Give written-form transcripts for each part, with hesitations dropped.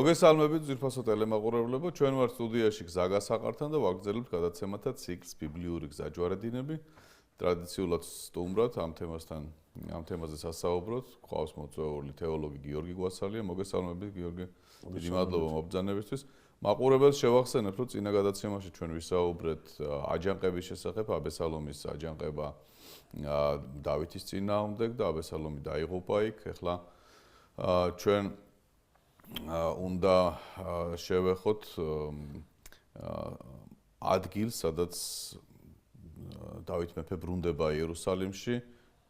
მოგესალმებით ძვირფასო ტელემაყურებლებო, ჩვენ ვართ სტუდიაში გზა გასაყართან და ვაგრძელებთ გადაცემათა ციკლს ბიბლიური გზაჯვარედინები. ტრადიციულად სტუმრად ამ თემაზე სასაუბროთ, გვყავს მოწვეული თეოლოგი გიორგი გვასალია. მოგესალმებით გიორგი. დიდი მადლობა მობრძანებისთვის. მაყურებელს შევახსენებთ, რომ წინა გადაცემაში ჩვენ ვისაუბრეთ აჯანყების შესახებ, აბესალომის აჯანყება დავითის წინააღმდეგ და აბესალომი დაიღუპა იქ. ეხლა ჩვენ უნდა შევეხოთ ადგილს, სადაც დავით მეფე ბრუნდება იერუსალიმში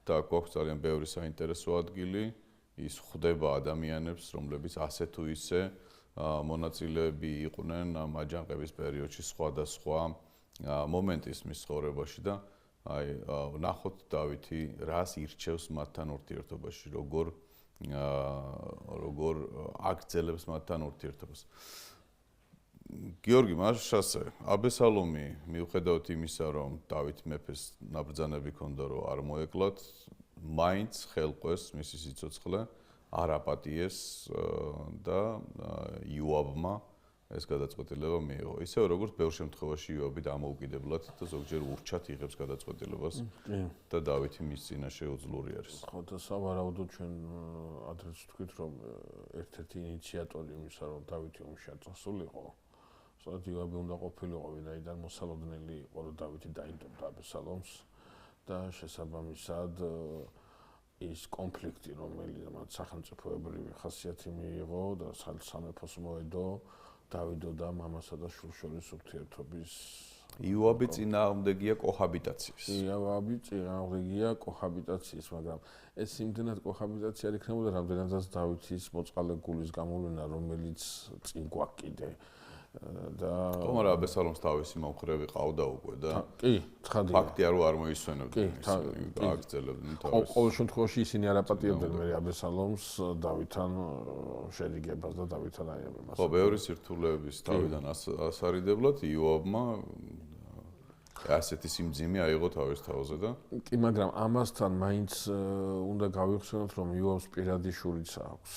და გვაქვს ძალიან ბევრი საინტერესო ადგილი. ის ხვდება ადამიანებს, რომლებიც ასე თუ ისე მონაწილეები იყვნენ ამ აჯანყების პერიოდში სხვადასხვა მომენტის მის ცხოვრებაში და ნახოთ დავითი რას ირჩევს მათთან ურთიერთობაში, როგორ აგრძელებს მათთან ურთიერთობას. გიორგი, მასშასე, აბესალომი მიუხედავად იმისა, რომ დავით მეფეს ნაბრძანები ჰქონდა, რომ არ მოეკლათ, მაინც ხელყვეს მისი სიცოცხლე არ აპატიეს და იოაბმა ეს გადაწყვეტილება მიიღო. ისევე როგორც ბევრ შემთხვევაში იოაბი დამოუკიდებლად და ზოგჯერ ურჩად იღებს გადაწყვეტილებას და დავითი მის წინაშე უძლური არის. ხო და სავარაუდოდ ჩვენ ადრეც ვთქვით, რომ ერთ-ერთი ინიციატორი იმისა, რომ დავითი ომში არ წასულიყო, სწორედ იოაბი უნდა ყოფილიყო, ვინაიდან მოსალოდნელი იყო, რომ დავითი დაინდობდა აბესალომს და შესაბამისად ის კონფლიქტი, რომელიც სახელმწიფოებრივი ხასიათი მიიღო და სამეფოს მოედო დავიდო და მამასა და შვილს შორის ურთიერთობის იოაბი წინააღმდეგია კოჰაბიტაციის. იოაბი წინააღმდეგია კოჰაბიტაციის, მაგრამ ეს იმდენად კოჰაბიტაცია არ იქნებოდა, რამდენადაც დავითის მოწყალე გულის გამოვლენა, რომელიც წინ გვაქვს კიდე. და თუმცა აბესალომს თავისი მომხრევი ყავდა უკვე და კი, ცხადია. ფაქტია, რომ არ მოისვენებდნენ, გააგრძელებდნენ თავის. ყოველ შემთხვევაში ისინი არ აპატიებდნენ მე აბესალომს დავითთან შერიგებას და დავითთან აიაბებას. ხო, ბევრი სირთულეების თავიდან ასარიდებლად იოაბმა ასეთი სიმძიმე აიღო თავის თავზე და კი, მაგრამ ამასთან მაინც უნდა გავიხსენოთ, რომ იოაბს პირადი შურიც აქვს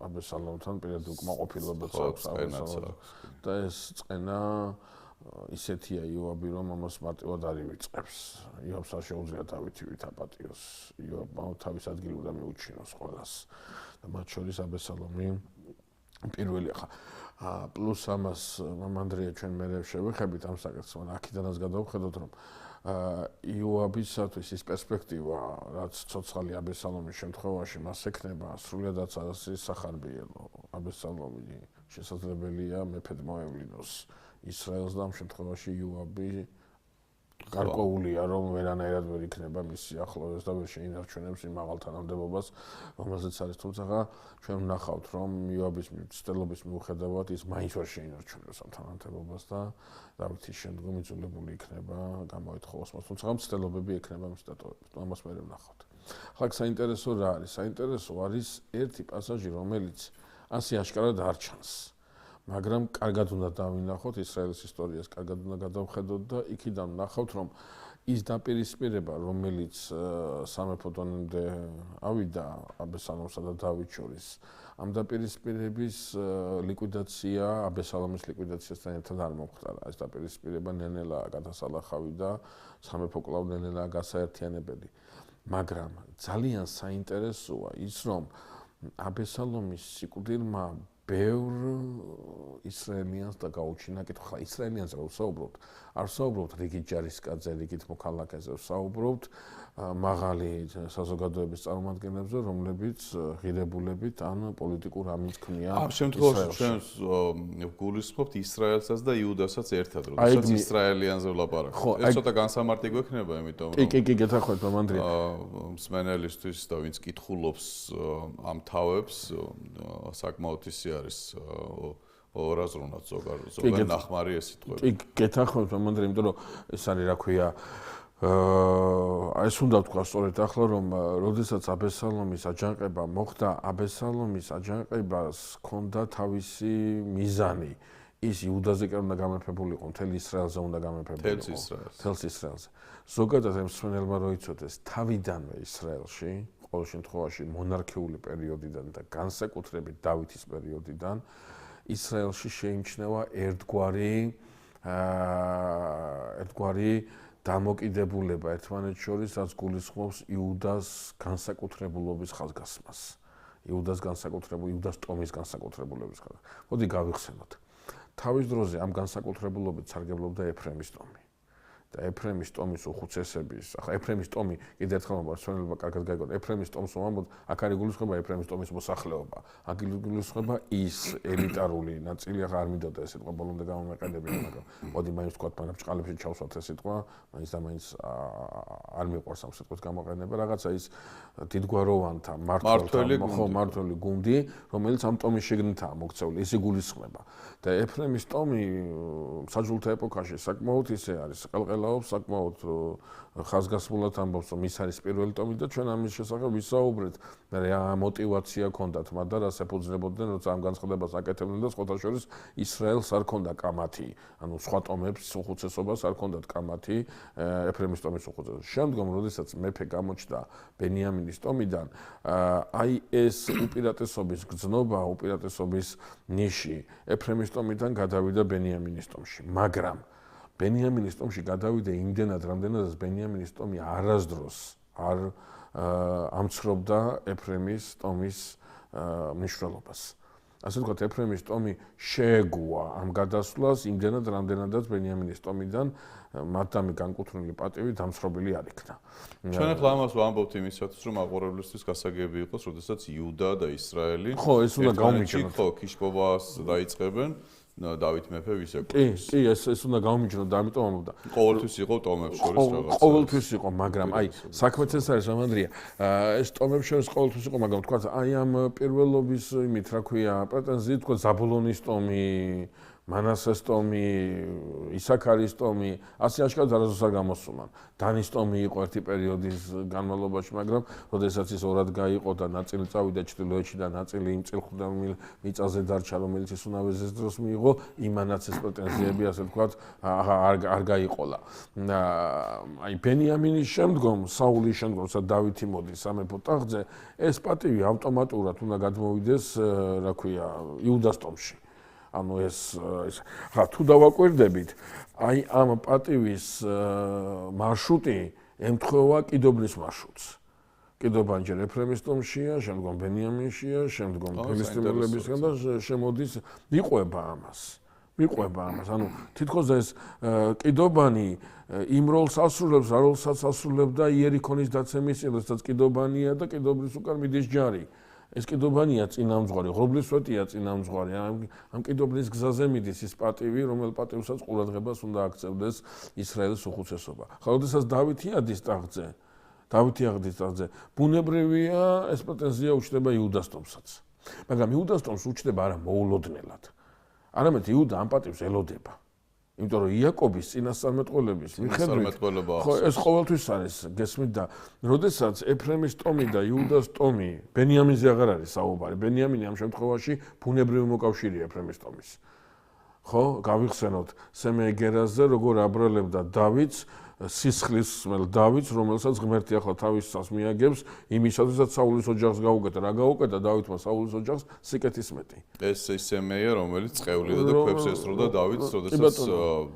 აბესალომთან, პირადი უკმაყოფილებაც აქვს აბესალომთან. და ეს წენა ისეთია იოაბი, რომ ამას მარტივად არ ივიწყებს. იოაბს არ შეუძლია დავითი ვით აპატიოს. იოაბმა თავის ადგილი უნდა მიუჩინოს ყველას. და მათ შორის აბესალომი პირველი ხა პლუს ამას მამანდრია ჩვენ მერე შევეხებით ამ საკითხს, მაგრამ აქედანაც გადავხედოთ, რომ იოაბისათვის ის პერსპექტივა, რაც ცოცხალი აბესალომის შემთხვევაში მას ექნება, სრულიადაც არასდროს სახარბიელო. აბესალომი შესაძლებელია მეფედ მოევლინოს ისრაელს და ამ შემთხვევაში იოაბი გარკვეულია, რომ ვერანაირად ვერ იქნება მის სიახლოვეს და ვერ შეინარჩუნებს იმ მაღალ თანამდებობას, რომელზეც არის. თუმცა ჩვენ ვნახავთ, რომ იოაბის მცდელობის მიუხედავად ის მაინც ვერ შეინარჩუნებს ამ თანამდებობას და დავითის შემდგომ იძულებული იქნება გამოეთხოვოს მას. თუმცა მცდელობები ექნება მის დატოვებით. ამას მე ვნახავთ. ახლა საინტერესო რა არის? საინტერესო არის ერთი პასაჟი, რომელიც ასე აშკარად არ ჩანს. მაგრამ კარგად უნდა დავინახოთ ისრაელის ისტორიას, კარგად უნდა გადავხედოთ და იქიდან ვნახავთ, რომ ის დაპირისპირება, რომელიც სამეფო დონემდე ავიდა აბესალომსა და დავით შორის, ამ დაპირისპირების ლიკვიდაცია აბესალომის ლიკვიდაციასთან ერთად არ მომხდარა. ეს დაპირისპირება ნელ-ნელა გადასალახავი და სამეფო კვლავ ნელ-ნელა გასაერთიანებელი. მაგრამ ძალიან საინტერესოა ის, რომ აბესალომის სიკვდილმა ბევრ ისრაელიანს და გაუჩინა კითხვა. ხა ისრაელიანს რა ვსაუბრობთ? არ ვსაუბრობთ რიგით ჯარისკაცზე, რიგით მოქალაქეზე, ვსაუბრობთ მაღალი საზოგადოების წარმომადგენლებზე, რომლებიც ღირებულებით ან პოლიტიკურ ამინდს ქმნიან. ამ შემთხვევაში ჩვენ გულისხმობთ ისრაელსაც და იუდასაც ერთად, როდესაც ისრაელიანზე ვლაპარაკობთ. ეს ცოტა განსამარტი გვექნება, იმიტომ რომ კი, გეთანხმებით, მამანდრია. მსმენელისთვის და ვინც კითხულობს ამ თავებს, საკმაოდ ისე არის ორაზროვნად ზოგადად ნახმარი ეს სიტყვები. კი, გეთანხმებით, მამანდრია, იმიტომ რომ ეს არის, რა ქვია, ეს უნდა ვთქვა სწორედ ახლა, რომ როდესაც აბესალომის აჯანყება მოხდა, აბესალომის აჯანყებას ჰქონდა თავისი მიზანი. ის იუდაზე კი უნდა გამეფებულიყო, მთელ ისრაელზე უნდა გამეფებულიყო. მთელ ისრაელზე. ზოგადად მსმენელმა რო იცოდეს, თავიდანვე ისრაელში ყოველ შემთხვევაში მონარქიული პერიოდიდან და განსაკუთრებით დავითის პერიოდიდან ისრაელში შეიმჩნევა ერთგვარი დამოკიდებულება ერთმანეთს შორის, რაც გულისხმობს იუდას განსაკუთრებულობის ხაზგასმას. იუდას ტომის განსაკუთრებულების ხაზგასმას. მოდი გავიხსენოთ. თავის დროზე ამ განსაკუთრებულობით სარგებლობდა ეფრემის ტომი. და ეფრემის ტომის უხუცესების, ახლა ეფრემის ტომი კიდევ ერთხელ მოსვენელობა კარგად გაიგოთ. ეფრემის ტომს ვამბობ, აქ არის გულისხმობა ეფრემის ტომის მოსახლეობა. აქ გულისხმობა ის ელიტარული ნაწილი, ახლა არ მინდოდა ეს სიტყვა ბოლომდე გამომეყენებინა, მაგრამ მოდი მაინც ვთქვათ, ბჭყალებში ჩავსვათ ეს სიტყვა, მაინც და მაინც არ მიყვარს ამ სიტყვის გამოყენება, რაღაცა ის დიდგვაროვანთა მმართველი გუნდი, რომელიც ამ ტომის შიგნითაა მოქცეული, ისი გულისხმება. და ეფრემის ტომი საჯულთა ეპოქაში საკმაოდ ისე არის, ყელყელაობს საკმაოდ ხაზგასმულად ამბობს, რომ ის არის პირველი ტომი და ჩვენ ამის შესახებ ვისაუბრეთ. რა мотиваცია ჰქონდათ მათ და რას ეფუძნებოდნენ, როცა ამ განცხადებას აკეთებდნენ და სხვათა შორის ისრაელს არ ჰქონდა კამათი, ანუ სხვა ტომებს უხუცესობას არ ჰქონდათ კამათი ეფრემის ტომის უხუცესობას. შემდგომ, როდესაც მეფე გამოჩნდა ბენიამინის ტომიდან, აი ეს უპირატესობის გრძნობა, უპირატესობის ნიში ეფრემის ტომიდან გადავიდა ბენიამინის ტომში, მაგრამ ბენიამინის ტომში გადავიდა იმდენად, რამდენადაც ბენიამინის ტომი არასდროს არ ამცხრობდა ეფრემის ტომის მნიშვნელობას. ასე ვთქვათ, ეფრემის ტომი შეეგუა ამ გადასვლას იმდენად, რამდენადაც ბენიამინის ტომიდან მათდამი განკუთვნილი პატივი დამცხრობილი არ იქნა. ჩვენ ახლა ამას ვამბობთ იმისათვის, რომ აყურებლისთვის გასაგები იყოს, როდესაც იუდა და ისრაელი ხო, ეს უნდა გავმიჯნოთ. ხო, ქიშბობას დაიწყებენ. დავით მეფე ვისეკუთვნის. კი, ეს უნდა გავმიჯნოთ და ამიტომ ამბობდა. ყოველთვის იყო ტომებს შორის რაღაცა. ყოველთვის იყო, მაგრამ აი, საქმეც ეს არის, ამანდრია. ეს ტომებს შორის ყოველთვის იყო, მაგრამ თქვა, აი ამ პირველობის იმით, რა ქვია, პრეტენზიით, თქვა ზაბულონის ტომი, მანასეს ტომი, ისაქარის ტომი, ასე აშკარად არასდროს არ გამოსულან. დანის ტომი იყო ერთი პერიოდის განმავლობაში, მაგრამ როდესაც ის ორად გაიყო და ნაწილი წავიდა ჩრდილოეთში და ნაწილი იმ წილხვდან მიწაზე დარჩა, რომელიც ის უნავესეს დროს მიიღო, იმანაც ეს პრეტენზიები, ასე ვთქვათ, არ გაიყოლა. აი ბენიამინის შემდგომ, საულის შემდგომ, როცა დავითი მოდის სამეფო ტახტზე, ეს პატივი ავტომატურად უნდა გადმოვიდეს, რა ქვია, იუდას ტომში. ანუ ეს თუ დავაკვირდებით, აი ამ პატივის მარშრუტი ემთხვევა კიდობნის მარშრუტს. კიდობანი ჯერ ეფრემის ტომშია, შემდგომ ბენიამინშია, შემდგომ ფილისტიმელებისგან და შემოდის მიყვება ამას. ანუ თითქოს ეს კიდობანი იმ როლს ასრულებს, რომელსაც ასრულებდა იერიქონის დაცემის წინ, როდესაც კიდობანია და კიდობრის უკან მიდის ჯარი. ეს კიდობანია წინამძღვარი, ღრუბლისვეტია წინამძღვარი. ამ კიდობნის გზაზე მიდის ის პატივი, რომელ პატივსაც ყურადღებას უნდა აქცევდეს ისრაელის უხუცესობა. ხა, როდესაც დავითი ადის ტახტზე, ბუნებრივია ეს პრეტენზია უჩნდება იუდას ტომსაც. მაგრამ იუდას ტომს უჩნდება არა მოულოდნელად. არამედ იუდა ამ პატივს ელოდება. იმიტომ რომ იაკობის წინასწარმეტყველების მიხედვით ხო ეს ყოველთვის არის გესმით და როდესაც ეფრემის ტომი და იუდას ტომი ბენიამინზე აღარ არის საუბარი. ბენიამინი ამ შემთხვევაში ბუნებრივი მოკავშირეა ეფრემის ტომის. ხო, გავიხსენოთ სემეი გერაზზე როგორ აბრალებდა დავითს სისხლისმელ დავითს, რომელსაც ღმერთი ახლა თავისას მიაგებს იმისათვისაც საულის ოჯახს გაუკეთა. რა გაუკეთა დავითმა საულის ოჯახს? სიკეთის მეტი. ეს სემეია, რომელიც წევლიდა და ქვებს ესროდა დავითს, როდესაც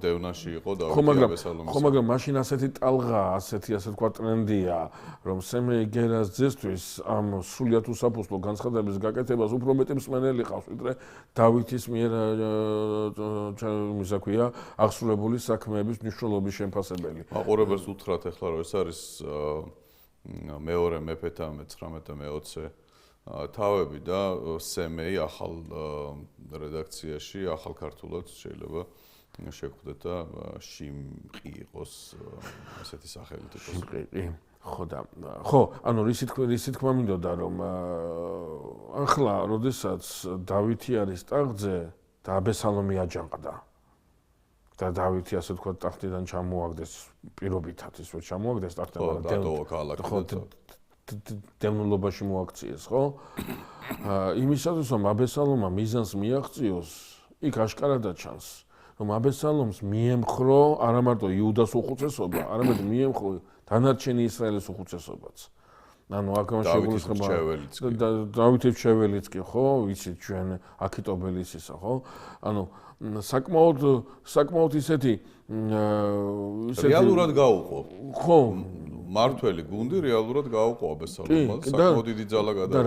დევნაში იყო დავითი აბესალომის. ხო, მაგრამ მაშინ ასეთი ტალღა, ასე ვთქვათ, ტრენდია, რომ სემეი გერაზისთვის ამ სრულიად უსაფუძვლო განცხადების გაკეთებას უფრო მეტი მსმენელი ყავს, ვიდრე დავითის მიერ მისაქვია აღსრულებული საქმეების მნიშვნელობის შემფასებელი. აყურებელს უთხრათ ახლა რომ ეს არის მეორე მეფეთა მე-19 და მე-20 თავები და სემეი ახალ რედაქციაში, ახალ ქართულად შეიძლება შეგხვდეთ და შიმყი იყოს ასეთი სახელით იყოს. შიმყი. ხო, ანუ რისი თქმა მინდოდა რომ ახლა როდესაც დავითი არის ტახტზე და აბესალომი აჯანყდა და დავითი ასე ვთქვათ ტახტიდან ჩამოაგდეს პირობითად ისე ჩამოაგდეს ტახტიდან დევნილობაში მოაქციეს, ხო? იმისათვის რომ აბესალომმა მიზანს მიაღწიოს, იქ აშკარადად ჩანს, რომ აბესალომს მიემხრო არა მარტო იუდას უხუცესობა, არამედ მიემხრო დანარჩენი ისრაელის უხუცესობაც. ანუ აქ შეგულისხმება დავითი ჩეველიც კი ხო ვიცით ჩვენ აქიტობელისისა ხო ანუ საკმაოდ ისეთი რეალურად გაუყო ხო მართველი გუნდი რეალურად გაუყო აბესალომს საკმაოდ დიდი ძალა გადაიღო და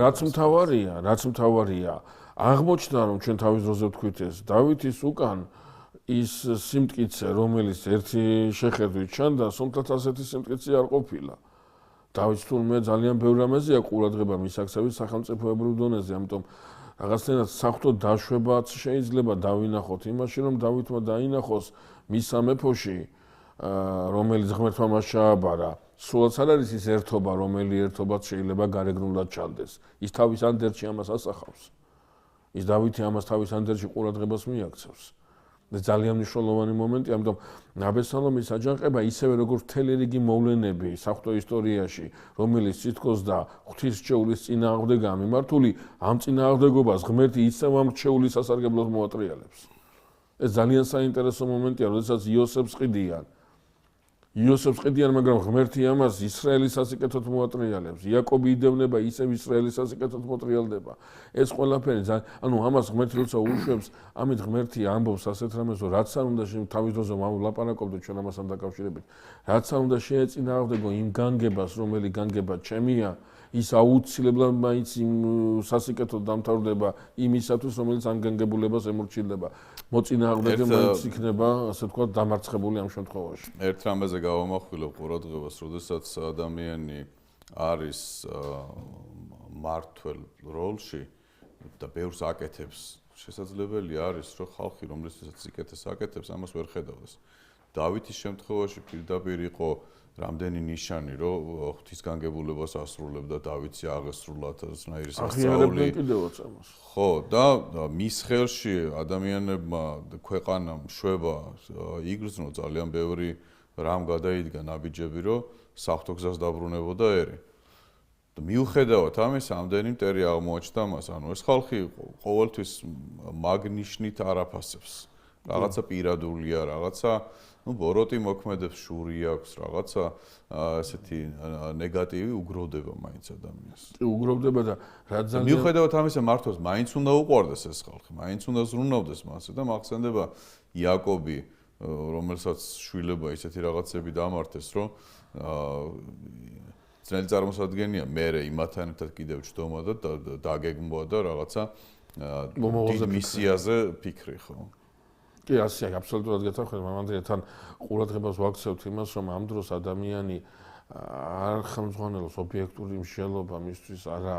რაც მთავარია აღმოჩნდა რომ ჩვენ თავის დროზე ვთქვით ეს დავითის უკან ის სიმტკიცე რომელიც ერთი შეხედვით ჩანდა სომხად ასეთი სიმტკიცე არ ყოფილა დავითს თურმე ძალიან ბევრი რამეზეა ყურადღება მისაქცევით სახელმწიფოებრივ დონეზე ამიტომ რაღაცნაირად საღვთო დაშვებაც შეიძლება დავინახოთ იმაში რომ დავითმა დაინახოს მის სამეფოში რომელიც ღმერთმა მას ჩააბარა სულაც არ არის ის ერთობა რომელი ერთობაც შეიძლება გარეგნულად ჩალდეს ის თავის ანდერში ამას ასახავს ის დავითი ამას თავის ანდერში ყურადღებას მიაქცევს და ძალიან მნიშვნელოვანი მომენტი ამიტომ აბესალომის აჯანყება ისევე როგორც მთელი რიგი მოვლენები საღვთო ისტორიაში რომელიც თითქოს და ღვთისმშეულის წინააღმდეგაა მიმართული ამ წინააღმდეგობას ღმერთი ისევ ამ რჩეული სასარგებლოდ მოატრიალებს ეს ძალიან საინტერესო მომენტია როდესაც იოსებს ყიდიან მაგრამ ღმერთი ამას ისრაელის სასიკეთოდ მოატრიალებს იაკობი იდევნება ისევ ისრაელის სასიკეთოდ მოტრიალდება ეს ყველაფერი ანუ ამას ღმერთი როცა უშვებს ამით ღმერთი ამბობს ასეთ რამეს რომ რაც არ უნდა თავის დროზე ვლაპარაკობდით ჩვენ ამასთან დაკავშირებით რაც არ უნდა შეეწინააღმდეგო იმ განგებას რომელი განგება ჩემია ის აუცილებლად მაინც იმ სასიკეთოდ დამთავრდება იმისათვის რომელიც ამ განგებულებას ემორჩილდება მოწინააღმდეგე მაინც იქნება ასე ვთქვათ დამარცხებული ამ შემთხვევაში ერთ რამეზე გავამახვილებ ყურადღებას როდესაც ადამიანი არის მართველ როლში და ბევრს აკეთებს შესაძლებელი არის რომ ხალხი რომლისთვისაც სიკეთეს აკეთებს ამას ვერ ხედავდეს დავითის შემთხვევაში პირდაპირ იყო რამდენი ნიშანი რომ ღვთისგანგებულებას ასრულებდა დავითი აღესრულათ ასნაირი სასწაული ხო და მის ხელში ადამიანებმა ქვეყანამ შვება იგრძნო ძალიან ბევრი რამ გადაიდგა ნაბიჯები რომ საღვთო გზას დაბრუნებოდა ერი და მიუხედავად ამისა ამდენი მტერი აღმოაჩნდა მას ანუ ეს ხალხი ყოველთვის მაგნიშნით არაფასებს რაღაცა პირადულია რაღაცა ბოროტი მოქმედებს შური აქვს რაღაცა ესეთი ნეგატივი უგროვდება მაინც ადამიანს უგროვდება და რაც ძალიან მიუხედავად ამისა მართლაც მაინც უნდა უყვარდეს ეს ხალხი მაინც უნდა ზრუნავდეს მასზე და მახსენდება იაკობი რომელსაც შვილება ისეთი რაღაცები დამართეს რომ ძნელი წარმოსადგენია მე იმათთან ერთად კიდევ ჩდომა და დაგეგმვა და რაღაცა მისიაზე ფიქრი ხო კი ასე აბსოლუტურად გეთანხმები მამანდრითან ყურადღებას ვაქცევთ იმას რომ ამ დროს ადამიანი არ ხელმძღვანელობს ობიექტური მსჯელობა მისთვის არა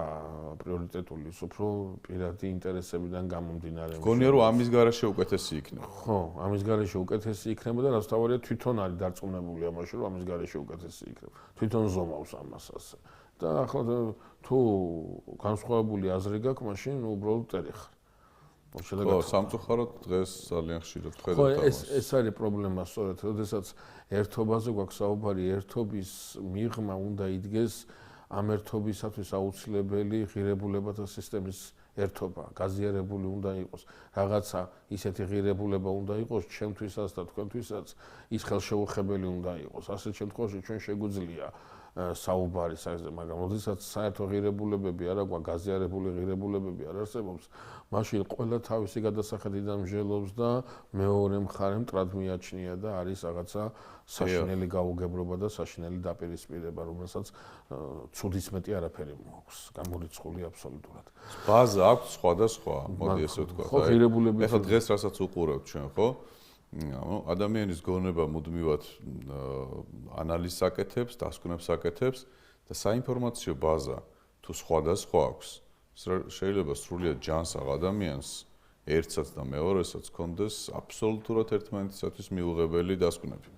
პრიორიტეტული უფრო პირადი ინტერესებიდან გამომდინარე მგონია რომ ამის გარეშე უკეთესი იქნება ხო ამის გარეშე უკეთესი იქნება და რაც თავარია თვითონ არის დარწმუნებული ამაში რომ ამის გარეშე უკეთესი იქნება თვითონ ზომავს ამას ასე და ახლა თუ განსხვავებული აზრი გაქვს მაშინ უბრალოდ ტერი ხარ ხო, სამწუხაროდ დღეს ძალიან ხშირად ხედავთ ამას. ხო, ეს არის პრობლემა სწორედ, როდესაც ერთობაზე გვაქვს საუბარი, ერთობის მიღმა უნდა იდგეს ამ ერთობისათვის აუცილებელი ღირებულებათა სისტემის ერთობა, გაზიარებული უნდა იყოს. რაღაცა ისეთი ღირებულება უნდა იყოს ჩემთვისაც და თქვენთვისაც ის ხელშეუხებელი უნდა იყოს. ასეთ შემთხვევაში ჩვენ შეგვიძლია საუბარი საერთოდ, მაგრამ როდესაც საერთო ღირებულებები არ აქვს, გაზიარებული ღირებულებები არ არსებობს, მაშინ ყველა თავისი გადასახედიდან მსჯელობს და მეორე მხარე მტრად მიაჩნია და არის რაღაცა საშინელი გაუგებრობა და საშინელი დაპირისპირება, რომელსაც ცუდის მეტი არაფერი მოაქვს, გამორიცხული აბსოლუტურად. ბაზა აქვს სხვადასხვა, მოდი ესე ვთქვა. ხო, ღირებულები. ეხლა დღეს რასაც უყურებთ ჩვენ, ხო? ადამიანის გონება მუდმივად ანალიზს აკეთებს, დასკვნებს აკეთებს და საინფორმაციო ბაზა თუ სხვადასხვა აქვს, შეიძლება სრულიად ჯანსაღ ადამიანს ერთსაც და მეორესაც კონდეს აბსოლუტურად ერთმანეთისათვის მიუღებელი დასკვნები,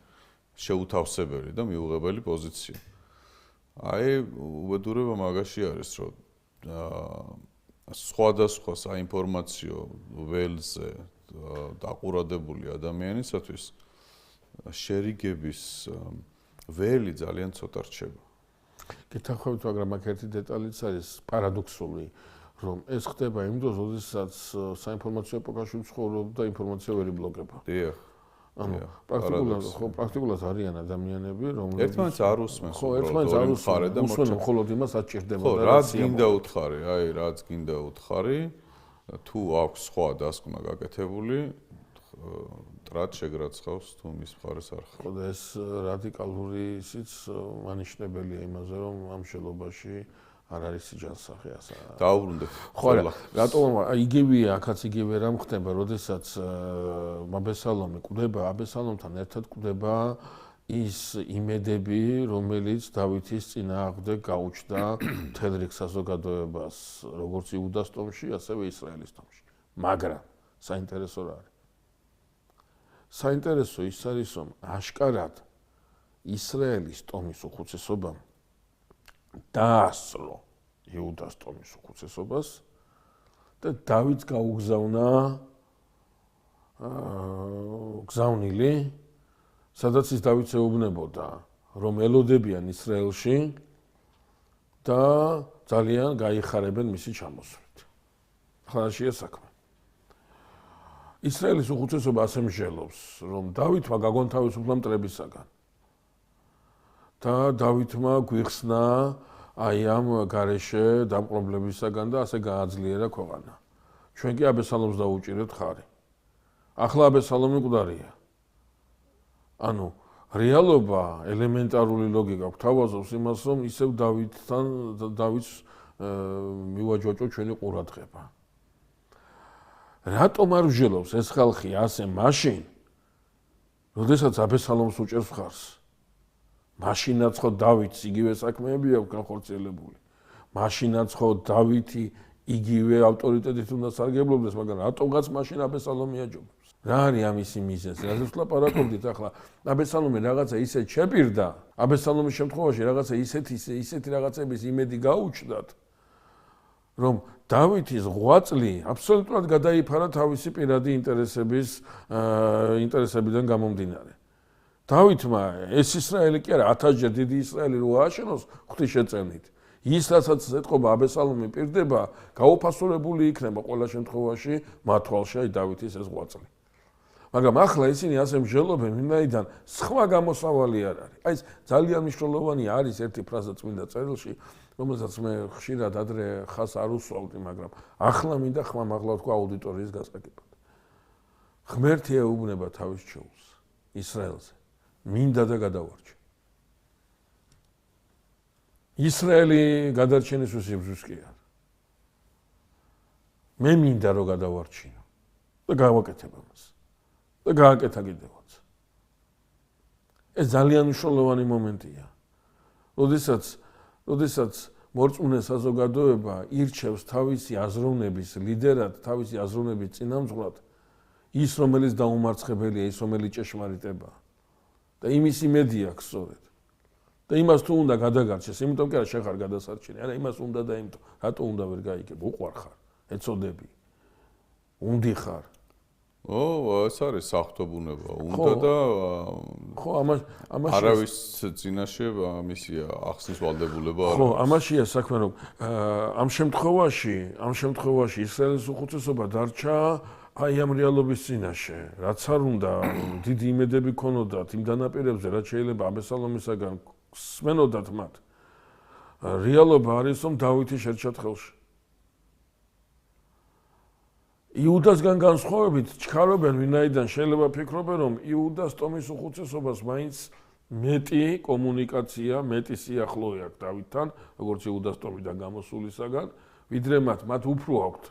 შეუთავსებელი და მიუღებელი პოზიცია. აი, უბედურება მაგაში არის, რომ სხვადასხვა საინფორმაციო ველზე დაყურადებული ადამიანისათვის შერიგების ველი ძალიან ცოტა რჩება. გითხრათ, მაგრამ აქ ერთი დეტალიც არის პარადოქსული, რომ ეს ხდება იმ დროს, როდესაც საინფორმაციო ეპოქაში ვცხოვრობ და ინფორმაცია ვერ იბლოკება. დიახ. ანუ პრაქტიკულად არიან ადამიანები, რომლებიც ერთმანეთს არ უსმენს. ხო, ერთმანეთს არ უსმენ, მხოლოდ იმას აჭირდება და რაც გინდა უთხარი, რაც გინდა უთხარი, თუ აქვს სხვა დასკვნა გაკეთებული, ტრად შეგრაცხავს თუ მის მხარეს არ ხარ. ხო, და ეს რადიკალური ისიც მანიშნებელია იმაზე, რომ ამ შელობაში არ არის ჯანსაღი ასა. დაუბრუნდეთ. ხო, რატომ იგივეა, აქაც იგივე რამ ხდება, როდესაც აბესალომი კვდება, აბესალომთან ერთად კვდება ის იმედები, რომელიც დავითის წინააღმდეგ გაუჩნდა მთელ რიგ საზოგადოებას, როგორც იუდას ტომში, ასევე ისრაელის ტომში. მაგრამ საინტერესო რა არის? საინტერესო ის არის, რომ აშკარად ისრაელის ტომის უხუცესობამ დაასწრო იუდას ტომის უხუცესობას და დავითს გაუგზავნა გზავნილი, სადაც ის დავითს ეუბნებოდა, რომ ელოდებიან ისრაელში და ძალიან გაიხარებენ მისი ჩამოსვლით. ახლა შეა საქმე. ისრაელის უხუცესობა ასე მსჯელობს, რომ დავითმა გაგონთავისუფლა მტრებისაგან. და დავითმა გვიხსნა აი ამ გარეშე დამპყრობლებისაგან და ასე გააძლიერა ქვეყანა. ჩვენ კი აბესალომს დაუჭირეთ ხარი. ახლა აბესალომი მკვდარია. ანუ რეალობა, ელემენტარული ლოგიკა გვთავაზობს იმას, რომ ისევ დავითს მივაჯვაჭო ჩვენი ყურადღება. რატომ არ ვჟელობს ეს ხალხი ასე მაშინ, როდესაც აბესალომს უჭერს მხარს? მაშინაც ხო დავითს იგივე საქმეები აქვს განხორციელებული. მაშინაც ხო დავითი იგივე ავტორიტეტით უნდა სარგებლობდეს, მაგრამ რატომღაც მაშინ აბესალომი აჯობებს? რა არის ამისი მიზეზი? რაზეც ვლაპარაკობდით ახლა? აბესალომი რაღაცა ისეთ შეპირდა, აბესალომის შემთხვევაში რაღაცა ისეთი რაღაცების იმედი გაუჩნდათ, რომ დავითის ღვაწლი აბსოლუტურად გადაიფარა თავისი პირადი ინტერესებიდან გამომდინარე. დავითმა ეს ისრაელი კი არა 1000-ჯერ დიდი ისრაელი რო ააშენოს ღვთისშეწევნით. ის რასაც ეთყობა აბესალომი პირდება, გაუფასურებული იქნება ყველა შემთხვევაში მათ თვალში დავითის ეს ღვაწლი. მაგრამ ახლა ისინი ასე მსჯელობენ, ვინაიდან სხვა გამოსავალი არ არის. აი ეს ძალიან მნიშვნელოვანი არის ერთი ფრაზა წმინდა წერილში, რომელსაც მე ხშირად ადრე ხას არ უსვამდი, მაგრამ ახლა მინდა ხმამაღლა თქვა აუდიტორიის გასაგებად. ღმერთი ეუბნება თავის ჩვეულს ისრაელზე. მინდა და გადავარჩე. ისრაელი გადარჩენისთვის იბრძვის კი არა. მე მინდა რომ გადავარჩინო და გავაკეთებ ამას. და გააკეთა კიდევაც. ეს ძალიან მნიშვნელოვანი მომენტია. როდესაც მორწმუნე საზოგადოება ირჩევს თავისი აზროვნების ლიდერად, თავისი აზროვნების წინამძღვრად, ის რომელიც დაუმარცხებელია, ის რომელიც ჭეშმარიტებაა. და იმის იმედი აქვს სწორედ. და იმას თუ უნდა გადაგარჩეს, იმიტომ კი არა შენ ხარ გადასარჩენი, არა იმას უნდა და იმიტომ, რატო უნდა ვერ გაიგებ, უყვარ ხარ, ეცოდები. უნდი ხარ. ეს არის საღვთო ბუნება. უნდა და ხო, ამაში არავის წინაშე მისია ახსნის ვალდებულება არ არის. ხო, ამაშია საქმე, რომ ამ შემთხვევაში ისრაელის უხუცესობა დარჩა აი ამ რეალობის წინაშე, რაც არ უნდა დიდი იმედები ქონოდათ იმ დანაპირებზე, რაც შეიძლება აბესალომისაგან სმენოდათ მათ. რეალობა არის, რომ დავითი შერჩათ ხელში. იუდასგან განსხვავებით ჩქარობენ, ვინაიდან შეიძლება ფიქრობენ, რომ იუდას ტომის უხუცესობას მაინც მეტი კომუნიკაცია, მეტი სიახლოვე აქვს დავითთან, როგორც იუდას ტომიდან გამოსულისაგან, ვიდრე მათ უფრო აქვთ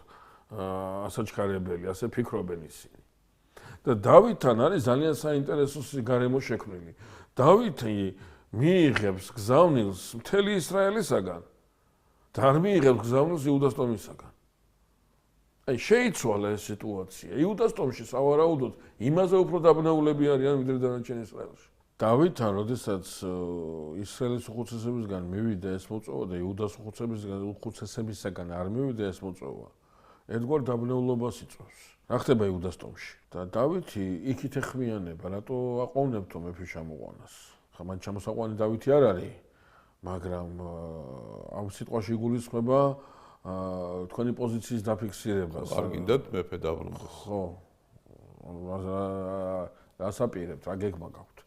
ასაჩქარებელი, ასე ფიქრობენ ისინი. და დავითთან არის ძალიან საინტერესო გარემო შექმნილი. დავითი მიიღებს გზავნილს მთელი ისრაელისაგან და არ მიიღებს გზავნილს იუდას ტომისაგან. აი შეიცვალა ეს სიტუაცია. იუდას ტომში სავარაუდოდ იმაზე უფრო დაბნეულები არიან ვიდრე დანარჩენ ისრაელში. დავითთან, როდესაც ისრაელის უხუცესებისგან მივიდა ეს მოწვევა და იუდას უხუცესებისგან არ მივიდა ეს მოწვევა, ერთგვარ დაბნეულობას იწვევს. რა ხდება იუდას ტომში? და დავითი იქით ეხმიანება, რატო აყოვნებთო მეფის ჩამოყვანას? ხა მან ჩამოსაყვანი დავითი არ არის, მაგრამ ამ სიტყვაში იგულისხმება თქვენი პოზიციის დაფიქსირებას. არ გინდათ მეფე დაბრუნდეს. ხო. რას აპირებთ, რა გეგმა გაქვთ.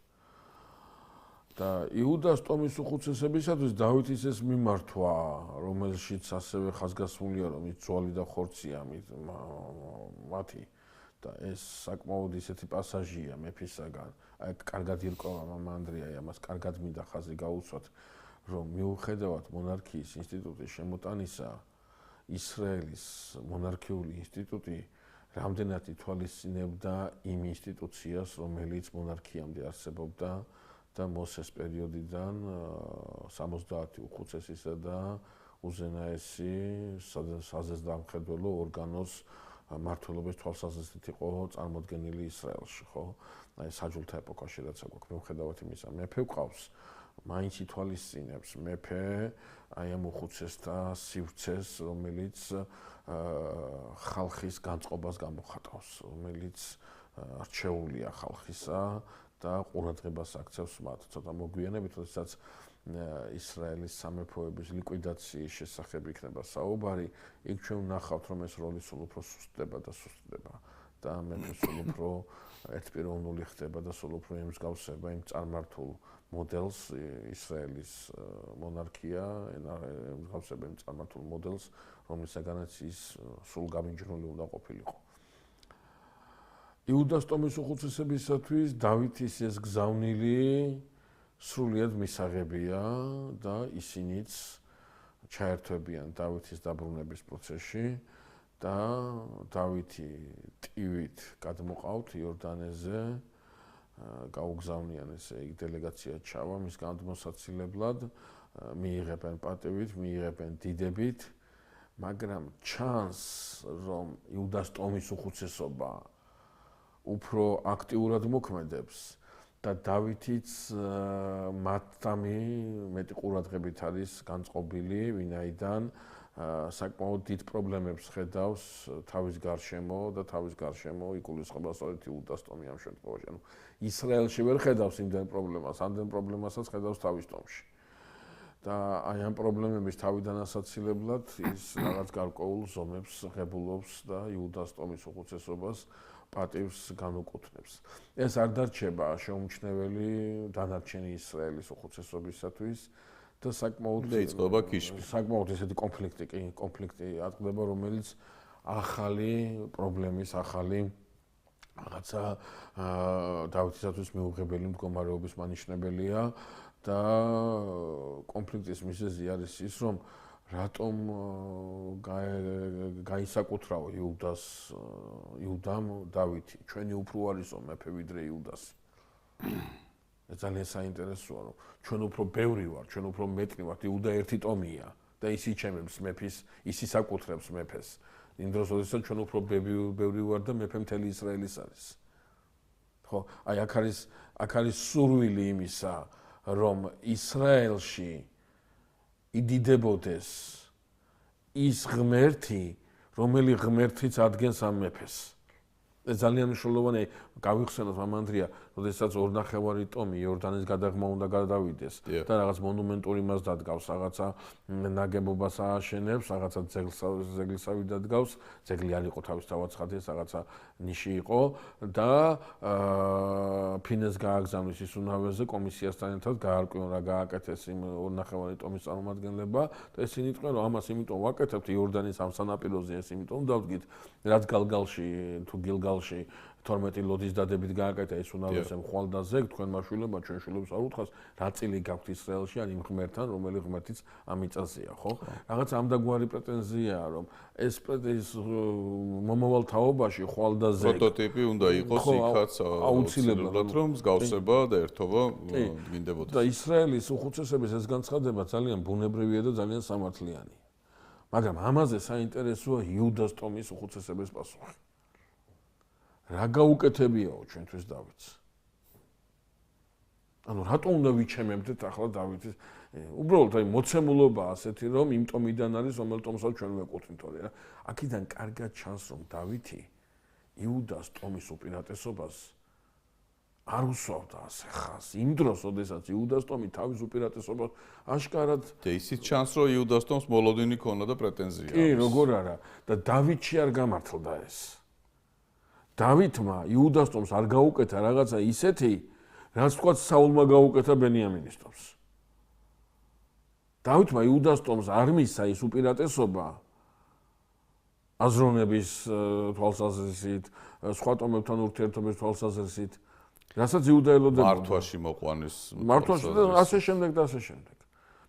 და იუდას ტომის უხუცესებისათვის დავითის ეს მიმართვა, რომელშიც ასევე ხაზგასმულია, რომ ის ძვალი და ხორცია მათი და ეს საკმაოდ ისეთი პასაჟია მეფისაგან. აი კარგად ირკვევა მამა ანდრია, ამას კარგად მინდა ხაზი გაუცვათ, რომ მიუხედავად მონარქიის ინსტიტუტის შემოტანისა, ისრაელის მონარქიული ინსტიტუტი რამდენად ითვალისწინებდა იმ ინსტიტუციას, რომელიც მონარქიამდე არსებობდა და მოსეს პერიოდიდან 70 უხუცესისა და უზენაესი საზესდამხედველო ორგანოს მმართველობის თვალსაზრისით იყო წარმოდგენილი ისრაელში, ხო? აი საჯულთა ეპოქაში რაც აქვს, მიუხედავად იმისა, მეფე გვყავს, მაინც ითვალისწინებს მეფე აი ამ უხუცესთა სივრცეს, რომელიც ხალხის განწყობას გამოხატავს, რომელიც არჩეულია ხალხისა და ყურადღებას აქცევს მათ. ცოტა მოგვიანებით, როდესაც ისრაელის სამეფოების ლიკვიდაციის შესახებ იქნება საუბარი, იქ ჩვენ ვნახავთ, რომ ეს როლი სულ უფრო სუსტდება და მეფე სულ უფრო ერთპიროვნული ხდება და სულ უფრო ემსგავსება იმ წარმართულ მოდელს ისრაელის მონარქია, ემსგავსება იმ წარმართულ მოდელს, რომლისაგანაც ის სულ გამიჯნული უნდა ყოფილიყო. იუდას ტომის უხუცესებისათვის დავითის ეს გზავნილი სრულიად მისაღებია და ისინიც ჩაერთვებიან დავითის დაბრუნების პროცესში და დავითი ტივით გადმოყავთ იორდანეზე, გაუგზავნიან ესე იგი დელეგაცია ჩავა მის გამოსაცილებლად, მიიღებენ პატივით, მიიღებენ დიდებით, მაგრამ ჩანს, რომ იუდას ტომის უხუცესობა უფრო აქტიურად მოქმედებს და დავითიც მათთამი მეტი ყურადღებით არის განწყობილი, ვინაიდან საკმაოდ დიდ პრობლემებს ხედავს თავის გარშემო და თავის გარშემო იგულისხმება სწორედ იუდას ტომი ამ შემთხვევაში. ანუ ისრაელში ვერ ხედავს იმდენ პრობლემას, ამდენ პრობლემასაც ხედავს თავის ტომში. და აი ამ პრობლემების თავიდან ასაცილებლად ის რაღაც გარკვეულ ზომებს ღებულობს და იუდას ტომის უხუცესობას პატივს განუკუთვნებს. ეს არ დარჩება შეუმჩნეველი დანარჩენი ისრაელის უხუცესობისათვის და საკმაოდ იწყება ქიშმი. საკმაოდ ესეთი კონფლიქტი ატყდება, რომელიც ახალი პრობლემის, ახალი რაღაცა დავითისათვის მიუღებელი მდგომარეობის მანიშნებელია და კონფლიქტის მიზეზი არის ის, რომ რატომ გაისაკუთრავა იუდამ დავითი, ჩვენი უფრო არისო მეფე ვიდრე იუდასი. ძალიან საინტერესოა, რომ ჩვენ უფრო ბევრი ვართ, ჩვენ უფრო მეტი ვართ, იუდა ერთი ტომია და ის იჩემებს მეფის, ის ისაკუთრებს მეფეს. იმ დროს, როდესაც ჩვენ უფრო ბევრი ვართ და მეფე მთელი ისრაელის არის. ხო, აი აქ არის სურვილი იმისა, რომ ისრაელში იდიდებოდეს ის ღმერთი, რომელი ღმერთიც ადგენს ამ მეფეს. ეს ძალიან მნიშვნელოვანია, გავიხსენოთ მამანდრია, როდესაც ორნახევარი ტომი იორდანის გადაღმა უნდა გადავიდეს და რაღაც მონუმენტური მას დადგავს, რაღაცა ნაგებობას ააშენებს, რაღაცა ძეგლსავი დადგავს, ძეგლი არ იყო თავისთავად ცხადია, რაღაცა ნიში იყო და ფინეს გააგზავნის ის უნავეზე კომისიასთან ერთად გაარკვიონ რა გააკეთეს იმ ორნახევარი ტომის წარმომადგენლება და ისინი იტყვიან, რომ ამას იმიტომ ვაკეთებთ იორდანის ამ სანაპიროზე, ეს იმიტომ დავდგით, რაც გალგალში თუ გილგალში 12 ლოდის დადებით გააკეთა ის უნავეზე მხვალ და ზეგ, თქვენმა შვილებმა, ჩვენ შვილებს არ უთხრას, რა წილი გაქვთ ისრაელში ან იმ ღმერთთან, რომელი ღმერთიც ამიწაზეა, ხო? რაღაც ამდაგვარი პრეტენზიაა, რომ ეს მომავალ თაობაში ხვალ და ზეგ პროტოტიპი უნდა იყოს იქაც აუცილებლად, რომ მსგავსება და ერთობა გინდებოდეს. და ისრაელის უხუცესების ეს განცხადება ძალიან ბუნებრივია და ძალიან სამართლიანი. მაგრამ ამაზე საინტერესოა იუდას ტომის უხუცესების პასუხი. რა გაუკეთებიაო ჩვენთვის დავითს? ანუ რატომ უნდა ვიჩემებდეთ ახლა დავითის? უბრალოდ აი მოცემულობა ასეთი, რომ იმ ტომიდან არის, რომელ ტომსაც ჩვენ ვეკუთვნით, თორე აქედან კარგად ჩანს, რომ დავითი იუდას ტომის უპირატესობას არ უსვავდა ასე ხას. იმ დროს, როდესაც იუდას ტომი თავის უპირატესობას აშკარად და ისიც ჩანს, რომ იუდას ტომს მოლოდინი ქონდა და პრეტენზია. კი, როგორ არა და დავითში არ გამართლდა ეს. დავითმა იუდას ტომს არ გაუკეთა რაღაცა ისეთი, რაც თქვა საულმა გაუკეთა ბენიამინის ტომს. დავითმა იუდას ტომს არ მისცა ის უპირატესობა აზროვნების თვალსაზრისით, სხვა ტომებთან ურთიერთობის თვალსაზრისით, რასაც იუდა ელოდებოდა. მართვაში მოყვანის. მართვაში და ასე შემდეგ და ასე შემდეგ.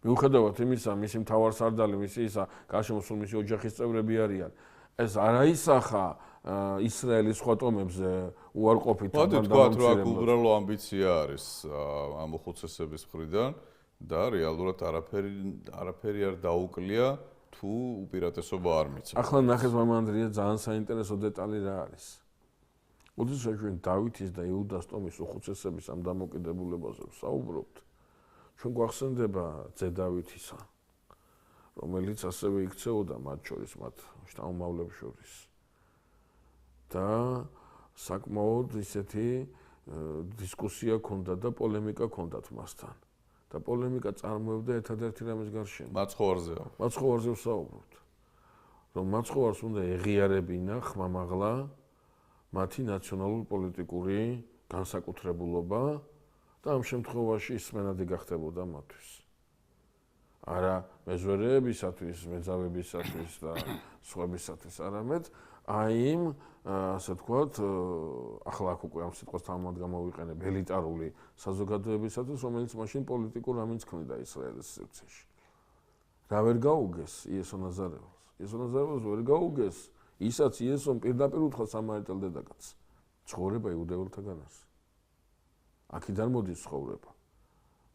მიუხედავად იმისა, მისი მთავარსარდალი, მისი ისა, გარშემოსული მისი ოჯახის წევრები არიან. ეს არ აისახა ისრაელის სხვა ტომებზე უარყოფით და თქვათ, რა უბრალო ამბიცია არის ამ უხუცესების მხრიდან და რეალურად არაფერი არ დაუკლია თუ უპირატესობა არ მიცემ. ახლა ნახეთ მამა ანდრია ძალიან საინტერესო დეტალი რა არის. ოდესაც ჩვენ დავითის და იუდას ტომის უხუცესების ამ დამოკიდებულებაზე ვსაუბრობთ, ჩვენ გვახსენდება ძე დავითისა, რომელიც ასევე იქცეოდა მათ შორის, მათ შთამომავლებს შორის. და საკმაოდ ისეთი დისკუსია ქონდა და პოლემიკა ქონდათ მასთან. და პოლემიკა წარმოებდა ერთადერთი რამის გარშემო. მაცხოვარზეა. მაცხოვარზე ვსაუბრობთ. რომ მაცხოვარს უნდა ეღიარებინა ხმამაღლა მათი ნაციონალურ-პოლიტიკური განსაკუთრებულობა და ამ შემთხვევაში ისმენადი გახდებოდა მათთვის. არა მეზვერეებისათვის, მეძავებისათვის და სხვებისათვის, არამედ აი ასე ვთქვათ, ახლა აქ უკვე ამ სიტყვას თამამად გამოვიყენებ ელიტარული საზოგადოებისათვის, რომელიც მაშინ პოლიტიკურ ამინს ქმნიდა ისრაელის სივრცეში. რა ვერ გაუგეს იესო ნაზარეველს? იესო ნაზარეველს ვერ გაუგეს ისაც იესომ პირდაპირ უთხრა სამარიტელ დედაკაცს. ცხოვრება იუდეველთაგანაც. აქედან მოდის ცხოვრება.